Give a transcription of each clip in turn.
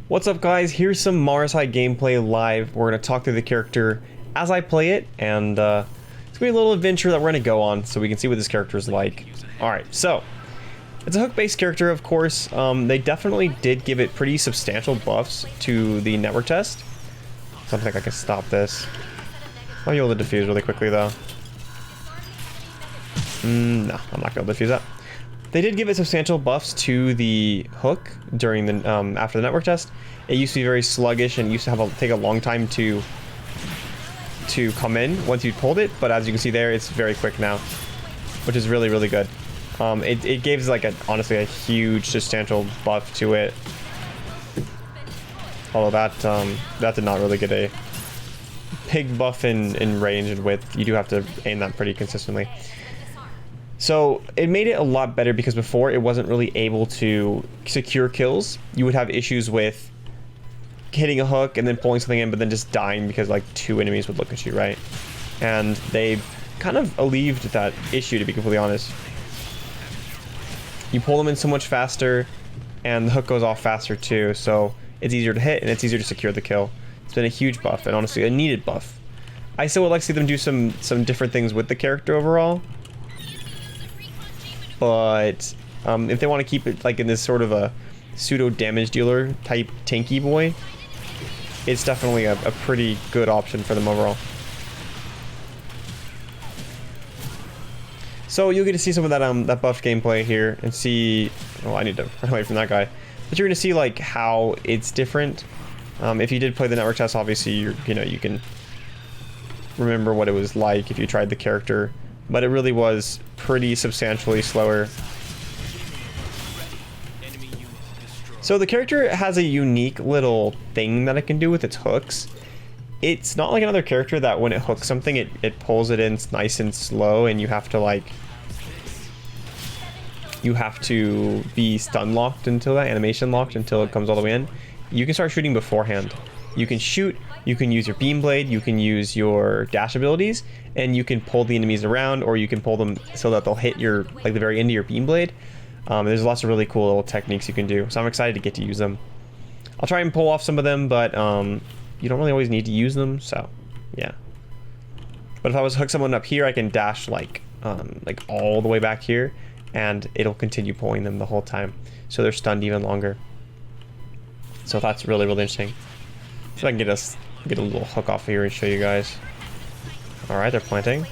What's up guys, here's some MARASAI gameplay live. We're going to talk through the character as I play it, and it's going to be a little adventure that we're going to go on so we can see what this character is like. Alright, so, it's a hook-based character, of course. They definitely did give it pretty substantial buffs to the network test. So I don't think I can stop this. I'll be able to defuse really quickly though. No, I'm not going to defuse that. They did give it substantial buffs to the hook during the after the network test. It used to be very sluggish and used to take a long time to come in once you pulled it, but as you can see there, it's very quick now, which is really, really good. It gives like honestly a huge substantial buff to it. Although that did not really get a big buff in range and width. You do have to aim that pretty consistently. So it made it a lot better because before it wasn't really able to secure kills. You would have issues with hitting a hook and then pulling something in, but then just dying because like two enemies would look at you, right? And they kind of alleviated that issue, to be completely honest. You pull them in so much faster and the hook goes off faster too, so it's easier to hit and it's easier to secure the kill. It's been a huge buff and honestly a needed buff. I still would like to see them do some different things with the character overall. But if they want to keep it like in this sort of a pseudo damage dealer type tanky boy, it's definitely a pretty good option for them overall. So you'll get to see some of that buff gameplay here and see. Oh, I need to run away from that guy. But you're going to see like how it's different. If you did play the network test, obviously you can remember what it was like if you tried the character. But it really was pretty substantially slower. So the character has a unique little thing that it can do with its hooks. It's not like another character that when it hooks something, it pulls it in nice and slow, and you have to be stun locked until that, animation locked until it comes all the way in. You can start shooting beforehand. You can shoot, you can use your beam blade, you can use your dash abilities, and you can pull the enemies around, or you can pull them so that they'll hit your the very end of your beam blade. There's lots of really cool little techniques you can do, so I'm excited to get to use them. I'll try and pull off some of them, but you don't really always need to use them, so yeah. But if I was to hook someone up here, I can dash like all the way back here, and it'll continue pulling them the whole time, so they're stunned even longer. So that's really, really interesting. So I can get a little hook off here and show you guys. All right, they're planting.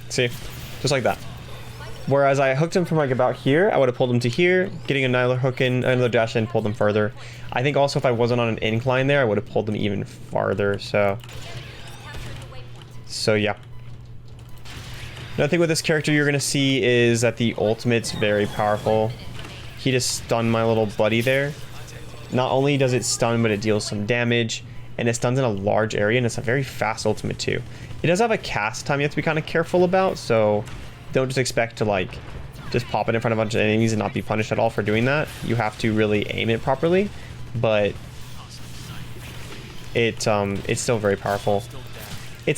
See, just like that. Whereas I hooked him from like about here, I would have pulled him to here, getting another hook in, another dash in, pulled them further. I think also if I wasn't on an incline there, I would have pulled them even farther. So yeah. Another thing with this character you're going to see is that the ultimate's very powerful. He just stunned my little buddy there. Not only does it stun, but it deals some damage, and it stuns in a large area, and it's a very fast ultimate too. It does have a cast time you have to be kind of careful about, so don't just expect to just pop it in front of a bunch of enemies and not be punished at all for doing that. You have to really aim it properly, but it's still very powerful. It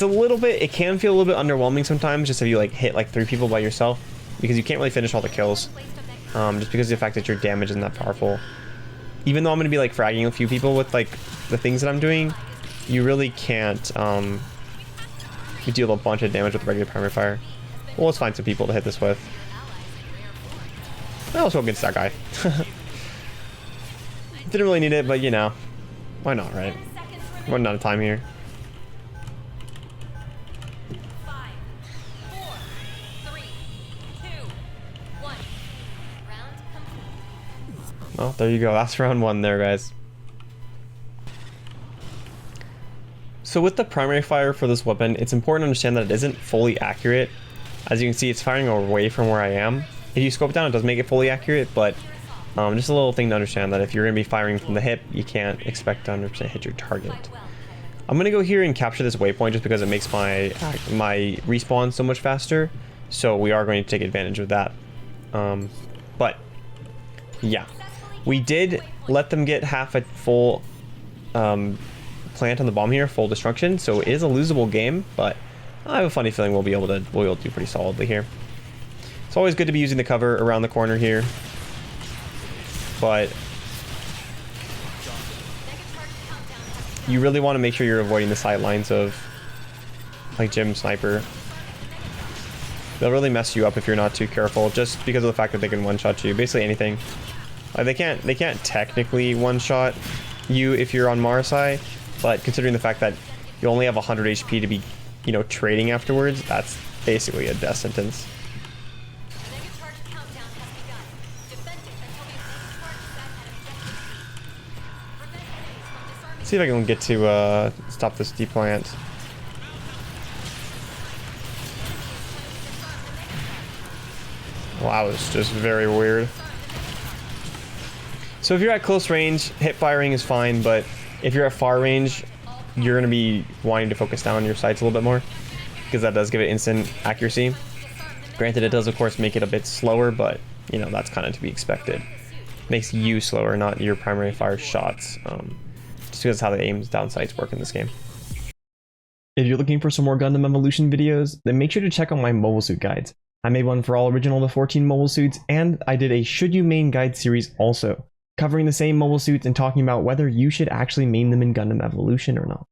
can feel a little bit underwhelming sometimes, just if you hit 3 people by yourself, because you can't really finish all the kills, just because of the fact that your damage isn't that powerful. Even though I'm going to be fragging a few people with the things that I'm doing, you really can't you deal a bunch of damage with regular primary fire. Well, let's find some people to hit this with. Well, let's go against that guy. Didn't really need it, but why not, right? Running out of time here. Oh, there you go. That's round 1 there, guys. So with the primary fire for this weapon, it's important to understand that it isn't fully accurate. As you can see, it's firing away from where I am. If you scope down, it does make it fully accurate, but just a little thing to understand that if you're going to be firing from the hip, you can't expect to 100% hit your target. I'm going to go here and capture this waypoint just because it makes my respawn so much faster. So we are going to take advantage of that. But yeah. We did let them get half a full plant on the bomb here, full destruction, so it is a losable game, but I have a funny feeling we'll be able to do pretty solidly here. It's always good to be using the cover around the corner here, but you really want to make sure you're avoiding the sidelines of like Jim Sniper. They'll really mess you up if you're not too careful, just because of the fact that they can one-shot you. Basically anything. Like they can't technically one-shot you if you're on MARASAI, but considering the fact that you only have 100 HP to be, you know, trading afterwards, that's basically a death sentence. See if I can get to stop this deplant. Wow, it's just very weird. So if you're at close range, hip firing is fine, but if you're at far range, you're going to be wanting to focus down on your sights a little bit more, because that does give it instant accuracy. Granted, it does of course make it a bit slower, but you know, that's kind of to be expected. Makes you slower, not your primary fire shots, just because how the aims down sights work in this game. If you're looking for some more Gundam Evolution videos, then make sure to check out my mobile suit guides. I made one for all original to 14 mobile suits, and I did a Should You Main guide series also, covering the same mobile suits and talking about whether you should actually main them in Gundam Evolution or not.